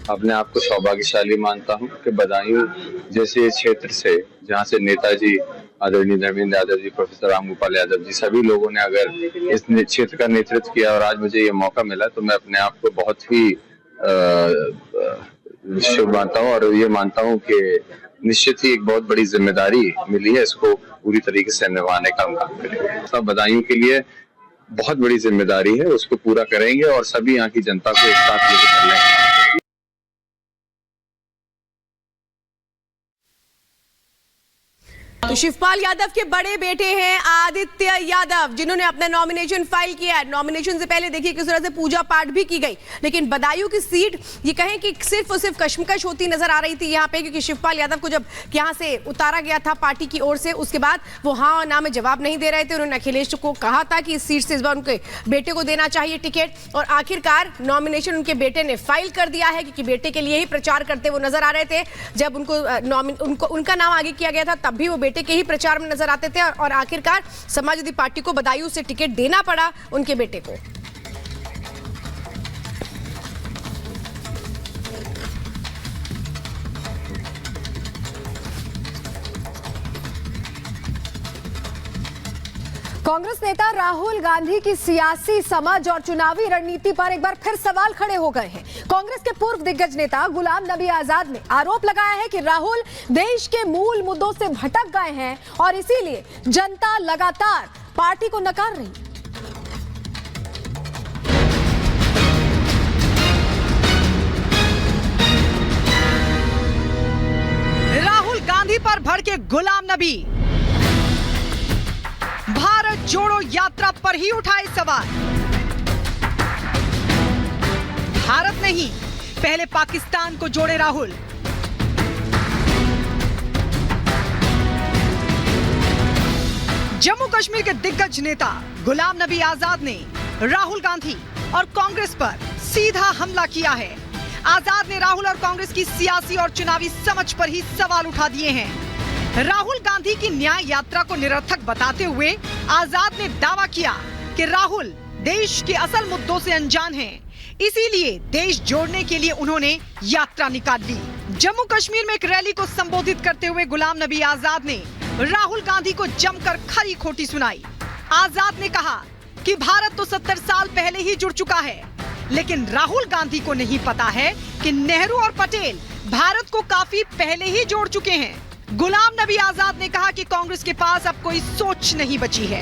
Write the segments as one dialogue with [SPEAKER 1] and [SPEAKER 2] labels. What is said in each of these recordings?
[SPEAKER 1] अपने आप को सौभाग्यशाली मानता हूं कि बदायूं जैसे क्षेत्र से, जहां से नेताजी आदरणीय धर्मेंद्र यादव जी, प्रोफेसर राम गोपाल यादव जी, सभी लोगों ने अगर इस क्षेत्र का नेतृत्व किया और आज मुझे ये मौका मिला, तो मैं अपने आप को बहुत ही शुभ मानता हूँ और ये मानता हूँ कि निश्चित ही एक बहुत बड़ी जिम्मेदारी मिली है, इसको पूरी तरीके से निभाने का हम काम करेंगे। सब बदायूं के लिए बहुत बड़ी जिम्मेदारी है, उसको पूरा करेंगे और सभी यहाँ की जनता को एक साथ लेकर चलेंगे।
[SPEAKER 2] तो शिवपाल यादव के बड़े बेटे हैं आदित्य यादव, जिन्होंने अपना नॉमिनेशन फाइल किया है। नॉमिनेशन से पहले देखिए किस तरह से पूजा पाठ भी की गई, लेकिन बदायूं की सीट ये कहें कि सिर्फ और सिर्फ कशमकश होती नजर आ रही थी यहाँ पे, क्योंकि शिवपाल यादव को जब यहाँ से उतारा गया था पार्टी की ओर से, उसके बाद वो हाँ और ना में जवाब नहीं दे रहे थे। उन्होंने अखिलेश को कहा था कि इस सीट से इस बार उनके बेटे को देना चाहिए टिकट, और आखिरकार नॉमिनेशन उनके बेटे ने फाइल कर दिया है, क्योंकि बेटे के लिए ही प्रचार करते वो नजर आ रहे थे। जब उनका नाम आगे किया गया था तब भी वो बेटे के ही प्रचार में नजर आते थे, और आखिरकार समाजवादी पार्टी को बदायूं से टिकट देना पड़ा उनके बेटे को।
[SPEAKER 3] कांग्रेस नेता राहुल गांधी की सियासी समझ और चुनावी रणनीति पर एक बार फिर सवाल खड़े हो गए हैं। कांग्रेस के पूर्व दिग्गज नेता गुलाम नबी आजाद ने आरोप लगाया है कि राहुल देश के मूल मुद्दों से भटक गए हैं और इसीलिए जनता लगातार पार्टी को नकार रही है।
[SPEAKER 4] राहुल गांधी पर भड़के गुलाम नबी, भारत जोड़ो यात्रा पर ही उठाए सवाल। भारत नहीं, पहले पाकिस्तान को जोड़े राहुल। जम्मू कश्मीर के दिग्गज नेता गुलाम नबी आजाद ने राहुल गांधी और कांग्रेस पर सीधा हमला किया है। आजाद ने राहुल और कांग्रेस की सियासी और चुनावी समझ पर ही सवाल उठा दिए हैं। राहुल गांधी की न्याय यात्रा को निरर्थक बताते हुए आजाद ने दावा किया कि राहुल देश के असल मुद्दों से अनजान हैं, इसीलिए देश जोड़ने के लिए उन्होंने यात्रा निकाल ली। जम्मू कश्मीर में एक रैली को संबोधित करते हुए गुलाम नबी आजाद ने राहुल गांधी को जमकर खरी खोटी सुनाई। आजाद ने कहा कि भारत तो 70 साल पहले ही जुड़ चुका है, लेकिन राहुल गांधी को नहीं पता है कि नेहरू और पटेल भारत को काफी पहले ही जोड़ चुके हैं। गुलाम नबी आजाद ने कहा कि कांग्रेस के पास अब कोई सोच नहीं बची है,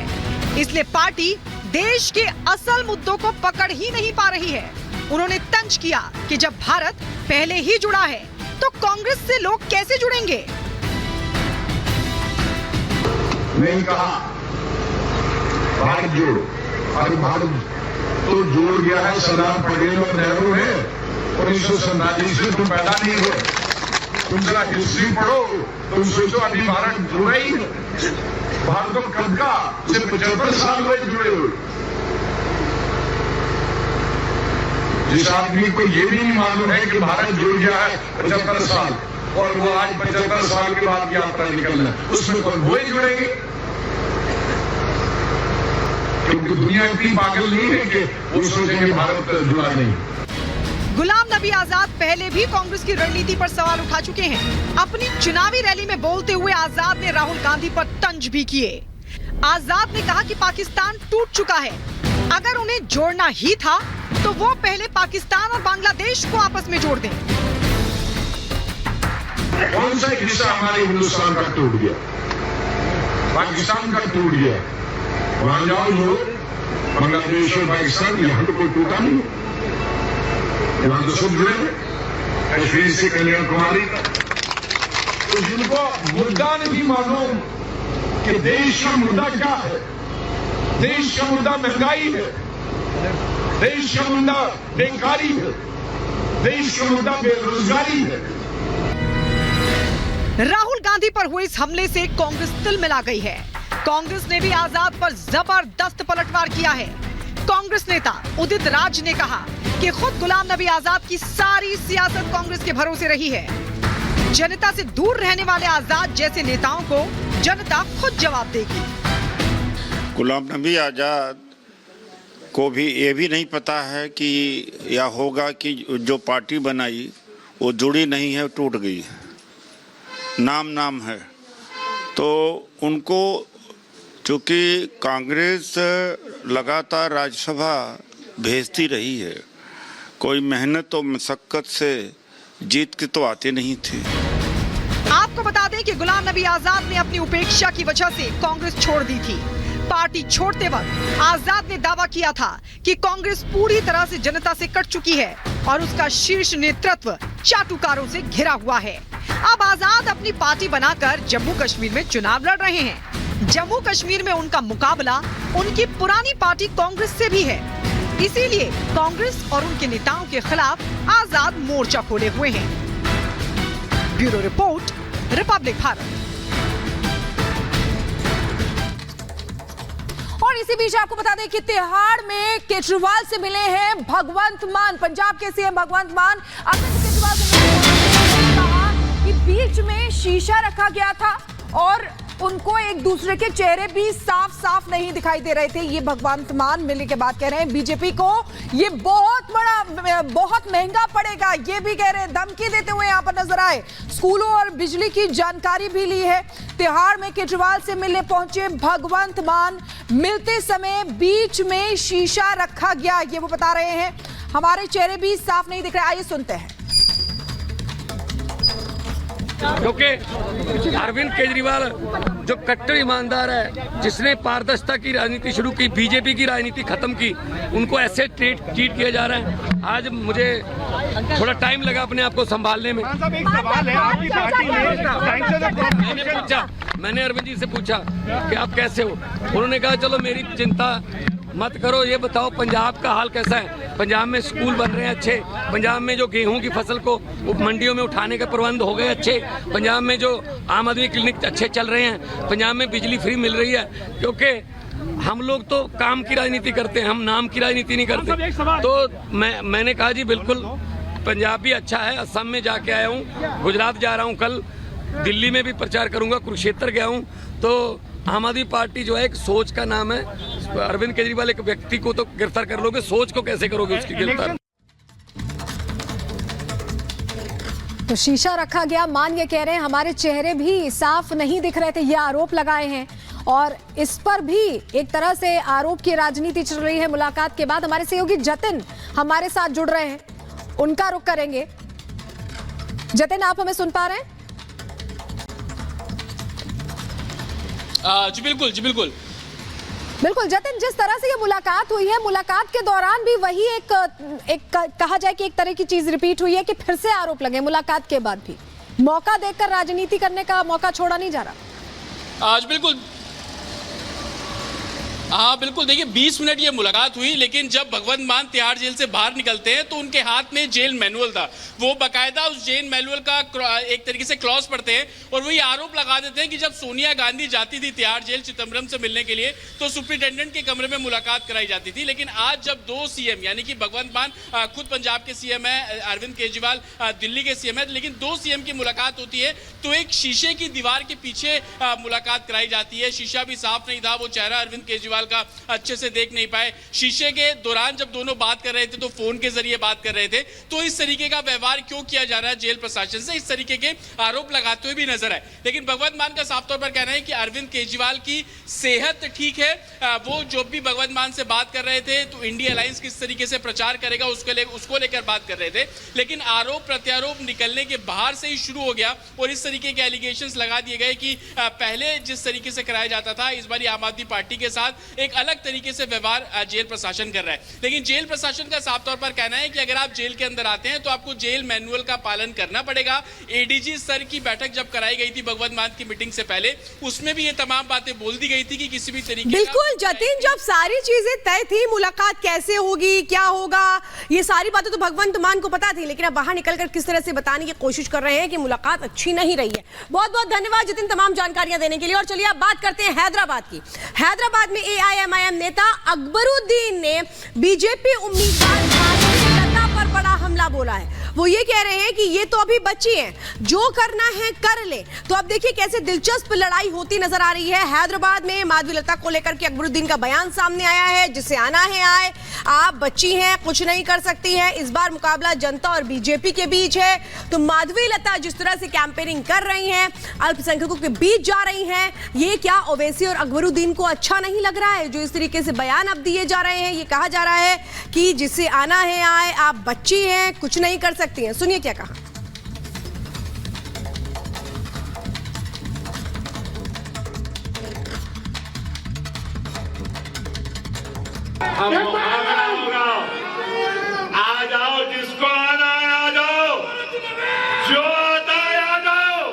[SPEAKER 4] इसलिए पार्टी देश के असल मुद्दों को पकड़ ही नहीं पा रही है। उन्होंने तंज किया कि जब भारत पहले ही जुड़ा है तो कांग्रेस से लोग कैसे जुड़ेंगे।
[SPEAKER 5] नहीं कहा भारत जोड़ो, अरे भारत तो जोड़ गया है सरदार पटेल और नेहरू ने। 1947 में तुम पैदा नहीं हुए, तुम जरा हिस्ट्री पढ़ो, तुम सोचो अभी भारत जुड़ा ही है। भारत तो कब का, सिर्फ 75 साल में जुड़े हुए। जिस आदमी को ये भी नहीं मालूम है कि भारत जुड़ गया है 75 साल, और वो आज 75 साल के बाद यात्रा निकलना है, उसमें कौन वो ही जुड़ेंगे? क्योंकि दुनिया इतनी पागल नहीं है कि वो सोचेंगे भारत जुड़ा नहीं।
[SPEAKER 4] गुलाम नबी आजाद पहले भी कांग्रेस की रणनीति पर सवाल उठा चुके हैं। अपनी चुनावी रैली में बोलते हुए आजाद ने राहुल गांधी पर तंज भी किए। आजाद ने कहा कि पाकिस्तान टूट चुका है, अगर उन्हें जोड़ना ही था तो वो पहले पाकिस्तान और बांग्लादेश को आपस में जोड़ दें।
[SPEAKER 5] कौन सा हिस्सा हमारे हिंदुस्तान का टूट गया? पाकिस्तान का टूट गया, वहां जाओ लोग, बांग्लादेश और पाकिस्तान, यहां तो कोई टूटा नहीं, यहां तो सब जुड़े हैं, कश्मीर से कन्याकुमारी तक। तो जिनको मुद्दा नहीं मालूम कि देश का मुद्दा क्या है, देश का मुद्दा महंगाई है, देश का मुद्दा बेकारी है, देश का मुद्दा बेरोजगारी है।
[SPEAKER 4] राहुल गांधी पर हुए इस हमले से कांग्रेस तिलमिला गई है। कांग्रेस ने भी आजाद पर जबरदस्त पलटवार किया है। कांग्रेस नेता उदित राज ने कहा कि खुद गुलाम नबी आजाद की सारी सियासत कांग्रेस के भरोसे रही है। जनता से दूर रहने वाले आजाद जैसे नेताओं को जनता खुद जवाब देगी।
[SPEAKER 6] गुलाम नबी आजाद को भी ये भी नहीं पता है कि या होगा कि जो पार्टी बनाई वो जुड़ी नहीं है, टूट गई है, नाम है। तो उनको चूँकि कांग्रेस लगातार राज्यसभा भेजती रही है, कोई मेहनत और मशक्क़त से जीत के तो आते नहीं थे।
[SPEAKER 4] आपको बता दें कि गुलाम नबी आजाद ने अपनी उपेक्षा की वजह से कांग्रेस छोड़ दी थी। पार्टी छोड़ते वक्त आजाद ने दावा किया था कि कांग्रेस पूरी तरह से जनता से कट चुकी है और उसका शीर्ष नेतृत्व चाटुकारों से घिरा हुआ है। अब आजाद अपनी पार्टी बनाकर जम्मू कश्मीर में चुनाव लड़ रहे हैं। जम्मू कश्मीर में उनका मुकाबला उनकी पुरानी पार्टी कांग्रेस से भी है। इसीलिए कांग्रेस और उनके नेताओं के खिलाफ आजाद मोर्चा खोले हुए हैं। Bureau report, Republic Bharat.
[SPEAKER 3] और इसी बीच आपको बता दें कि तिहाड़ में केजरीवाल से मिले हैं भगवंत मान। पंजाब के सीएम भगवंत मान अरविंद केजरीवाल से कहा कि बीच में शीशा रखा गया था और उनको एक दूसरे के चेहरे भी साफ साफ नहीं दिखाई दे रहे थे। ये भगवंत मान मिलने के बाद कह रहे हैं बीजेपी को ये बहुत महंगा पड़ेगा। ये भी कह रहे हैं, धमकी देते हुए यहां पर नजर आए। स्कूलों और बिजली की जानकारी भी ली है। तिहाड़ में केजरीवाल से मिलने पहुंचे भगवंत मान, मिलते समय बीच में शीशा रखा गया, ये वो बता रहे हैं। हमारे चेहरे भी साफ नहीं दिख रहे। आइए सुनते हैं।
[SPEAKER 7] क्योंकि अरविंद केजरीवाल जो कट्टर ईमानदार है, जिसने पारदर्शिता की राजनीति शुरू की, बीजेपी की राजनीति खत्म की, उनको ऐसे ट्रीट किया जा रहा है। आज मुझे थोड़ा टाइम लगा अपने आप को संभालने में।
[SPEAKER 8] एक सवाल है, आपकी पार्टी में
[SPEAKER 7] मैंने अरविंद जी से पूछा कि आप कैसे हो। उन्होंने कहा चलो मेरी चिंता मत करो, ये बताओ पंजाब का हाल कैसा है। पंजाब में स्कूल बन रहे हैं अच्छे, पंजाब में जो गेहूं की फसल को मंडियों में उठाने के प्रबंध हो गए अच्छे, पंजाब में जो आम आदमी क्लिनिक अच्छे चल रहे हैं, पंजाब में बिजली फ्री मिल रही है। क्योंकि हम लोग तो काम की राजनीति करते हैं, हम नाम की राजनीति नहीं करते। तो मैंने कहा जी बिल्कुल पंजाब भी अच्छा है। असम में जाके आया हूँ, गुजरात जा रहा हूँ, कल दिल्ली में भी प्रचार करूंगा, कुरुक्षेत्र गया हूँ। तो आम आदमी पार्टी जो है एक सोच का नाम है। अरविंद केजरीवाल एक व्यक्ति को तो गिरफ्तार कर लोगे, सोच को कैसे करोगे उसकी गिरफ्तार।
[SPEAKER 3] तो शीशा रखा गया। मान ये कह रहे हैं हमारे चेहरे भी साफ नहीं दिख रहे थे, ये आरोप लगाए हैं। और इस पर भी एक तरह से आरोप की राजनीति चल रही है। मुलाकात के बाद हमारे सहयोगी जतिन हमारे साथ जुड़ रहे हैं, उनका रुख करेंगे। जतिन, आप हमें सुन पा रहे हैं?
[SPEAKER 9] जी बिल्कुल, जी बिल्कुल
[SPEAKER 3] बिल्कुल। जतिन, जिस तरह से ये मुलाकात हुई है, मुलाकात के दौरान भी वही एक कहा जाए कि एक तरह की चीज रिपीट हुई है कि फिर से आरोप लगे मुलाकात के बाद भी। मौका देखकर राजनीति करने का मौका छोड़ा नहीं जा रहा।
[SPEAKER 9] आज बिल्कुल, हाँ बिल्कुल। देखिए 20 मिनट ये मुलाकात हुई, लेकिन जब भगवंत मान तिहाड़ जेल से बाहर निकलते हैं तो उनके हाथ में जेल मैनुअल था। वो बाकायदा उस जेल मैनुअल का एक तरीके से क्लॉज पढ़ते हैं और वही आरोप लगा देते हैं कि जब सोनिया गांधी जाती थी तिहाड़ जेल चिदम्बरम से मिलने के लिए तो सुप्रिंटेंडेंट के कमरे में मुलाकात कराई जाती थी। लेकिन आज जब दो सीएम यानी कि भगवंत मान खुद पंजाब के सीएम है, अरविंद केजरीवाल दिल्ली के सीएम है, लेकिन दो सीएम की मुलाकात होती है तो एक शीशे की दीवार के पीछे मुलाकात कराई जाती है। शीशा भी साफ नहीं था, वो चेहरा अरविंद केजरीवाल का अच्छे से देख नहीं पाए। शीशे के दौरान जब दोनों बात कर रहे थे तो फोन के जरिए बात कर रहे थे। तो इस तरीके का व्यवहार क्यों किया जा रहा है जेल प्रशासन से, इस तरीके के आरोप लगाते हुए भी नजर आए। लेकिन भगवंत मान का साफ तौर पर कहना है कि अरविंद केजरीवाल की सेहत ठीक है। वो जो भी भगवंत मान से बात कर रहे थे तो इंडिया अलायंस किस तरीके से प्रचार करेगा उसको लेकर बात कर रहे थे। लेकिन आरोप प्रत्यारोप निकलने के बाहर से ही शुरू हो गया और इस तरीके के एलिगेशंस लगा दिए गए कि पहले जिस तरीके से कराया जाता था, इस बार आम आदमी पार्टी के साथ एक अलग तरीके से व्यवहार जेल प्रशासन कर रहा है। लेकिन जेल प्रशासन का साफ तौर पर कहना है कि अगर आप जेल के अंदर आते हैं तो आपको जेल मैनुअल का पालन करना पड़ेगा। एडीजी स्तर की बैठक जब कराई गई थी भगवंत मान की मीटिंग से पहले, उसमें भी ये तमाम बातें बोल दी गई थी कि किसी भी तरीके
[SPEAKER 2] बिल्कुल जतिन, जब सारी चीजें तय थी, मुलाकात कैसे होगी, क्या होगा, ये सारी बातें तो भगवंत मान को पता थी। लेकिन अब बाहर निकलकर किस तरह से बताने की कोशिश कर रहे हैं कि मुलाकात अच्छी नहीं रही है। बहुत बहुत धन्यवाद जतिन तमाम जानकारियां देने के लिए। और चलिए अब बात करते हैं हैदराबाद की। हैदराबाद में एआईएमआईएम नेता अकबरुद्दीन ने बीजेपी उम्मीदवार भारतीय जनता पर बड़ा हमला बोला है। वो ये कह रहे हैं कि ये तो अभी बच्ची हैं, जो करना है कर ले। तो अब देखिए कैसे दिलचस्प लड़ाई होती नजर आ रही है। हैदराबाद में माधवीलता को लेकर के अकबरुद्दीन का बयान सामने आया है, जिसे आना है आए, आप बच्ची हैं, कुछ नहीं कर सकती हैं। इस बार मुकाबला जनता और बीजेपी के बीच है। तो माधवीलता जिस तरह से कैंपेनिंग कर रही हैं, अल्पसंख्यकों के बीच जा रही हैं, ये क्या ओवैसी और अकबरुद्दीन को अच्छा नहीं लग रहा है जो इस तरीके से बयान अब दिए जा रहे हैं? ये कहा जा रहा है कि जिसे आना है आए, आप बच्ची हैं, कुछ नहीं कर सकती हैं। सुनिए क्या कहा।
[SPEAKER 5] आ जाओ, जिसको आना है आ जाओ, जो आता है आ जाओ,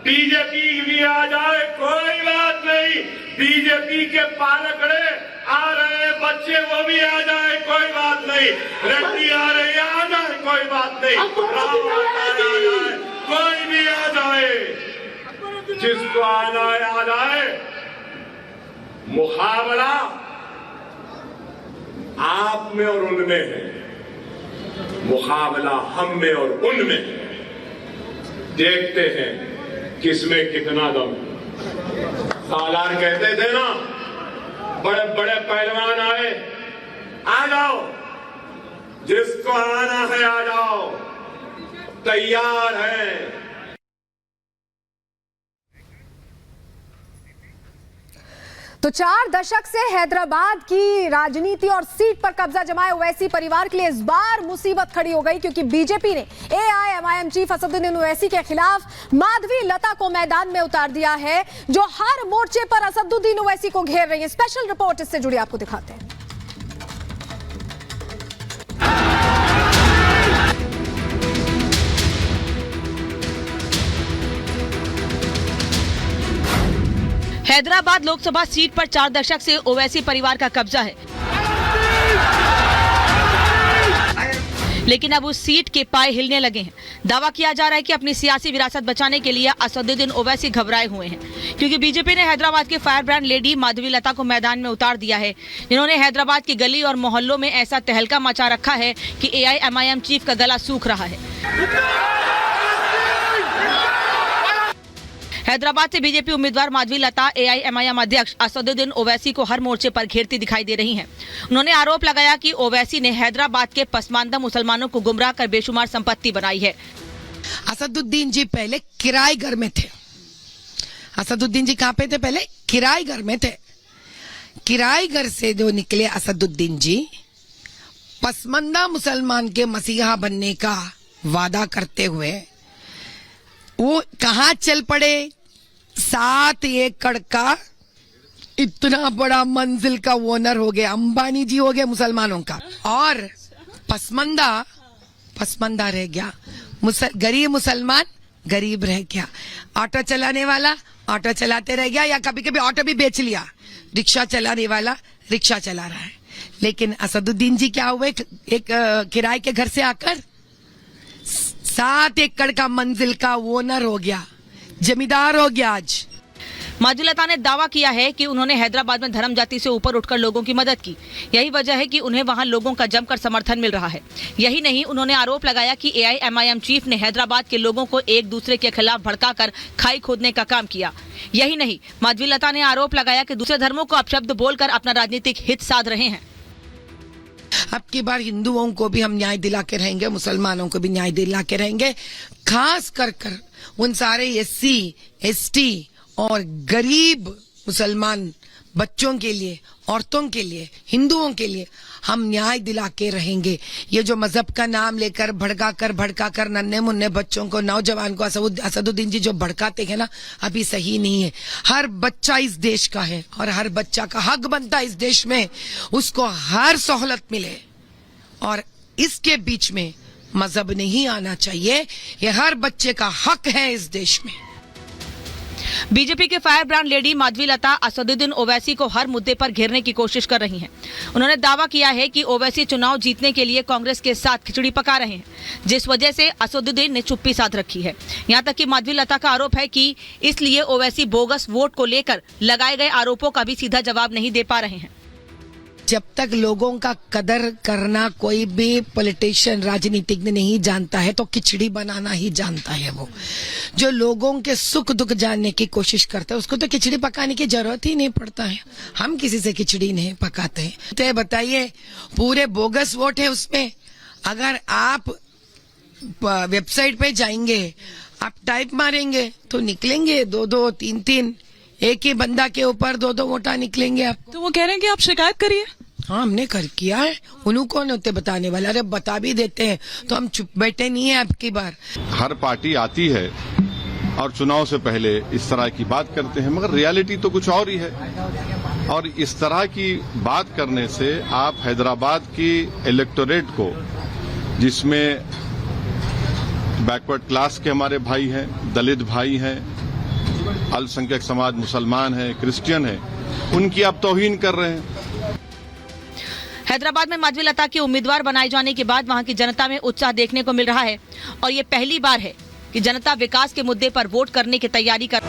[SPEAKER 5] बीजेपी भी आ जाए कोई बात नहीं, बीजेपी के पालकड़े आ रहे बच्चे वो भी आ जाए कोई बात नहीं, रेड्डी आ रहे आ जाए कोई बात नहीं, राहुल आ जाए कोई भी आ जाए, जिसको आना है आ जाए। मुकाबला आप में और उनमें है, मुकाबला हम में और उनमें। देखते हैं किसमें कितना दम। सालार कहते थे ना, बड़े बड़े पहलवान आए, आ जाओ, जिसको आना है आ जाओ, तैयार है।
[SPEAKER 3] तो 4 दशक से हैदराबाद की राजनीति और सीट पर कब्जा जमाए ओवैसी परिवार के लिए इस बार मुसीबत खड़ी हो गई, क्योंकि बीजेपी ने एआईएमआईएम चीफ असदुद्दीन ओवैसी के खिलाफ माधवीलता को मैदान में उतार दिया है, जो हर मोर्चे पर असदुद्दीन ओवैसी को घेर रही है। स्पेशल रिपोर्ट इससे जुड़ी आपको दिखाते हैं।
[SPEAKER 10] हैदराबाद लोकसभा सीट पर 4 दशक से ओवैसी परिवार का कब्जा है, लेकिन अब उस सीट के पाए हिलने लगे हैं। दावा किया जा रहा है कि अपनी सियासी विरासत बचाने के लिए असदुद्दीन ओवैसी घबराए हुए हैं, क्योंकि बीजेपी ने हैदराबाद के फायर ब्रांड लेडी माधवीलता को मैदान में उतार दिया है, जिन्होंने हैदराबाद की गली और मोहल्लों में ऐसा तहलका मचा रखा है कि एआईएमआईएम चीफ का गला सूख रहा है। हैदराबाद से बीजेपी उम्मीदवार माधवीलता एआईएमआईएम अध्यक्ष असदुद्दीन ओवैसी को हर मोर्चे पर घेरती दिखाई दे रही हैं। उन्होंने आरोप लगाया कि ओवैसी ने हैदराबाद के पसमानदा मुसलमानों को गुमराह कर बेशुमार संपत्ति बनाई है।
[SPEAKER 11] असदुद्दीन जी पहले किराए घर में थे। असदुद्दीन जी कहाँ पे थे? पहले किराए घर में थे। किराए घर से जो निकले असदुद्दीन जी, पसमानदा मुसलमान के मसीहा बनने का वादा करते हुए वो कहाँ चल पड़े? 7 एकड़ का इतना बड़ा मंजिल का ओनर हो गए, अंबानी जी हो गए मुसलमानों का, और पसमानदा रह गया। गरीब मुसलमान गरीब रह गया। ऑटो चलाने वाला ऑटो चलाते रह गया, या कभी कभी ऑटो भी बेच लिया। रिक्शा चलाने वाला रिक्शा चला रहा है। लेकिन असदुद्दीन जी क्या हुए? एक किराए के घर से आकर 7 एकड़ का मंजिल का ओनर हो गया, जमींदार हो गया। आज
[SPEAKER 10] माधवीलता ने दावा किया है कि उन्होंने हैदराबाद में धर्म जाति से ऊपर उठकर लोगों की मदद की। यही वजह है कि उन्हें वहां लोगों का जमकर समर्थन मिल रहा है। यही नहीं, उन्होंने आरोप लगाया कि एआईएमआईएम चीफ ने हैदराबाद के लोगों को एक दूसरे के खिलाफ भड़काकर खाई खोदने का काम किया। यही नहीं, माधवीलता ने आरोप लगाया कि दूसरे धर्मों को अपशब्द बोलकर अपना राजनीतिक हित साध रहे हैं।
[SPEAKER 11] अब की बार हिंदुओं को भी हम न्याय दिला के रहेंगे, मुसलमानों को भी न्याय दिला के रहेंगे। खास कर उन सारे एससी, एसटी और गरीब मुसलमान बच्चों के लिए, औरतों के लिए, हिंदुओं के लिए हम न्याय दिला के रहेंगे। ये जो मजहब का नाम लेकर भड़का कर नन्हे मुन्ने बच्चों को, नौजवान को असदुद्दीन जी जो भड़काते हैं ना, अभी सही नहीं है। हर बच्चा इस देश का है और हर बच्चा का हक बनता है इस देश में, उसको हर सहूलत मिले, और इसके बीच में मजहब नहीं आना चाहिए। ये हर बच्चे का हक है इस देश में।
[SPEAKER 10] बीजेपी के fire brand lady Madhavi Latha Asaduddin Owaisi को हर मुद्दे पर घेरने की कोशिश कर रही हैं। उन्होंने दावा किया है कि ओवैसी चुनाव जीतने के लिए कांग्रेस के साथ खिचड़ी पका रहे हैं, जिस वजह से असदुद्दीन ने चुप्पी साध रखी है। यहां तक कि माधवीलता का आरोप है कि इसलिए ओवैसी बोगस वोट को लेकर लगाए गए आरोपों का भी सीधा जवाब नहीं दे पा रहे हैं।
[SPEAKER 11] जब तक लोगों का कदर करना कोई भी पॉलिटिशियन राजनीतिज्ञ नहीं जानता है तो खिचड़ी बनाना ही जानता है। वो जो लोगों के सुख दुख जानने की कोशिश करता है उसको तो खिचड़ी पकाने की जरूरत ही नहीं पड़ता है। हम किसी से खिचड़ी नहीं पकाते हैं। तो बताइए, पूरे बोगस वोट है उसमें। अगर आप वेबसाइट पे जाएंगे, आप टाइप मारेंगे तो निकलेंगे 2-2, 3-3, एक ही बंदा के ऊपर 2-2 वोटा निकलेंगे। आप
[SPEAKER 4] तो वो कह रहे हैं कि आप शिकायत करिए।
[SPEAKER 11] हाँ, हमने किया है। उन्होंने कौन होते बताने वाले? अरे बता भी देते हैं तो हम चुप बैठे नहीं है। आपकी बार
[SPEAKER 5] हर पार्टी आती है और चुनाव से पहले इस तरह की बात करते हैं, मगर रियलिटी तो कुछ और ही है। और इस तरह की बात करने से आप हैदराबाद की इलेक्टोरेट को, जिसमें बैकवर्ड क्लास के हमारे भाई हैं, दलित भाई हैं, अल्पसंख्यक समाज, मुसलमान हैं, क्रिश्चियन हैं, उनकी आप तौहीन कर रहे हैं।
[SPEAKER 10] हैदराबाद में माधवी लता के उम्मीदवार बनाए जाने के बाद वहां की जनता में उत्साह देखने को मिल रहा है और ये पहली बार है कि जनता विकास के मुद्दे पर वोट करने की तैयारी कर